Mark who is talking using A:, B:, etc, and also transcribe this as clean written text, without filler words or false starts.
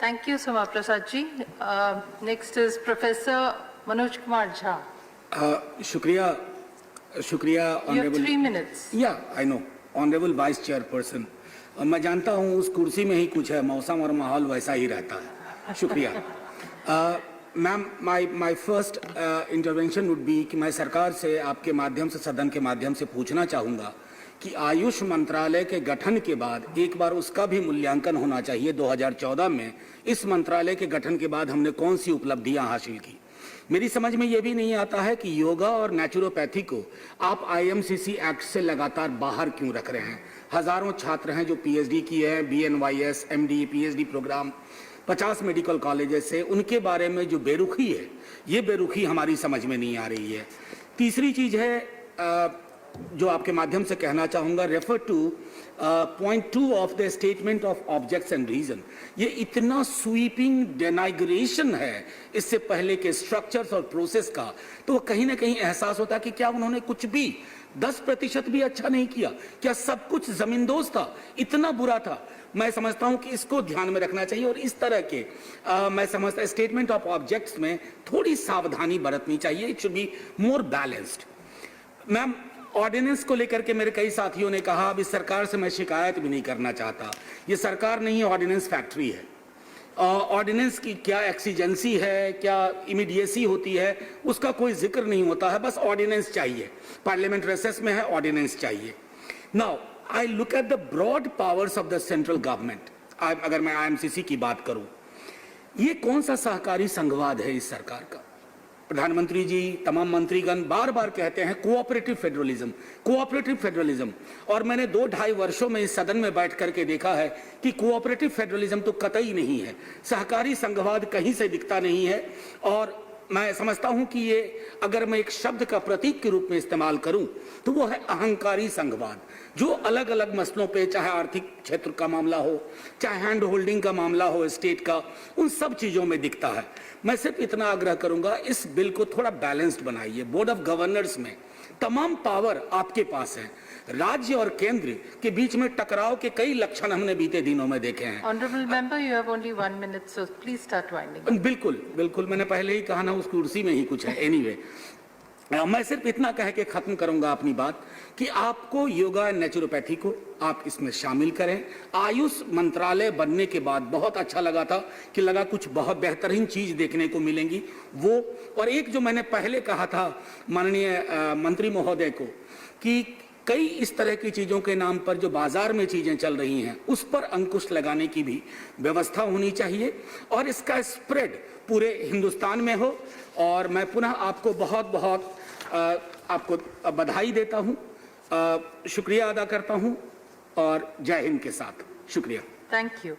A: Thank you, Soma Prasad ji. Next is Professor Manoj Kumar Jha.
B: शुक्रिया
A: You have 3 minutes.
B: या I know honourable vice chairperson, मैं जानता हूँ उस कुर्सी में ही कुछ है, मौसम और माहौल वैसा ही रहता है। शुक्रिया। Ma'am, my first intervention would be कि मैं सरकार से आपके माध्यम से, सदन के माध्यम से पूछना चाहूँगा कि आयुष मंत्रालय के गठन के बाद एक बार उसका भी मूल्यांकन होना चाहिए। 2014 में इस मंत्रालय के गठन के बाद हमने कौन सी उपलब्धियां हासिल की। मेरी समझ में ये भी नहीं आता है कि योगा और नेचुरोपैथी को आप IMCC एक्ट से लगातार बाहर क्यों रख रहे हैं। हजारों छात्र हैं जो PhD किए हैं, BNYS, MD, PhD programme 50 medical colleges से, उनके बारे में जो बेरुखी है, ये बेरुखी हमारी समझ में नहीं आ रही है। तीसरी चीज है जो आपके माध्यम से कहना चाहूंगा, refer to point 2 of the statement of objects and reason. ये इतना स्वीपिंग डेनाइग्रेशन है इससे पहले के स्ट्रक्चर्स और प्रोसेस का, तो कहीं ना कहीं एहसास होता है कि क्या उन्होंने कुछ भी 10% भी अच्छा नहीं किया, क्या सब कुछ जमींदोज था, इतना बुरा था। मैं समझता हूं कि इसको ध्यान में रखना चाहिए और इस तरह के मैं समझता स्टेटमेंट ऑफ ऑब्जेक्ट्स में थोड़ी सावधानी बरतनी चाहिए। It should be more balanced. Ma'am, ordinance को लेकर के मेरे कई साथियों ने कहा, अब इस सरकार से मैं शिकायत भी नहीं करना चाहता। ये सरकार नहीं है, ऑर्डिनेंस फैक्ट्री है। ऑर्डिनेंस की क्या एक्सीजेंसी है, क्या इमीडिएसी होती है, उसका कोई जिक्र नहीं होता है। बस ऑर्डिनेंस चाहिए, पार्लियामेंट रेसेस में है, ऑर्डिनेंस चाहिए। Now I look at the broad powers of the central government. अगर मैं IMCC की बात करूं, ये कौन सा सहकारी संघवाद है इस सरकार का। प्रधानमंत्री जी, तमाम मंत्रीगण बार बार कहते हैं कोऑपरेटिव फेडरलिज्म, कोऑपरेटिव फेडरलिज्म, और मैंने 2-2.5 वर्षों में इस सदन में बैठ करके देखा है कि कोऑपरेटिव फेडरलिज्म तो कतई नहीं है, सहकारी संघवाद कहीं से दिखता नहीं है। और मैं समझता हूं कि ये अगर मैं एक शब्द का प्रतीक के रूप में इस्तेमाल करूं तो वो है अहंकारी संघवाद, जो अलग अलग मसलों पे, चाहे आर्थिक क्षेत्र का मामला हो, चाहे हैंड होल्डिंग का मामला हो स्टेट का, उन सब चीजों में दिखता है। मैं सिर्फ इतना आग्रह करूंगा, इस बिल को थोड़ा बैलेंस्ड बनाइए। बोर्ड ऑफ गवर्नर्स में तमाम पावर आपके पास है, राज्य और केंद्र के बीच में टकराव के कई लक्षण हमने बीते दिनों में देखे हैं।
A: Honorable member, you have only 1 minute, so please start winding.
B: बिल्कुल, मैंने पहले ही कहा ना, उस कुर्सी में ही कुछ है। एनीवे, मैं सिर्फ इतना कह के खत्म करूंगा अपनी बात कि आपको योगा एंड नेचुरोपैथी को आप इसमें शामिल करें। आयुष मंत्रालय बनने के बाद बहुत अच्छा लगा था कि लगा कुछ बहुत बेहतरीन चीज देखने को मिलेंगी वो। और एक जो मैंने पहले कहा था माननीय मंत्री महोदय को कि कई इस तरह की चीजों के नाम पर जो बाजार में चीजें चल रही हैं, उस पर अंकुश लगाने की भी व्यवस्था होनी चाहिए और इसका स्प्रेड पूरे हिंदुस्तान में हो। और मैं पुनः आपको बहुत बहुत आपको बधाई देता हूं, शुक्रिया अदा करता हूं और जय हिंद के साथ शुक्रिया।
A: Thank you.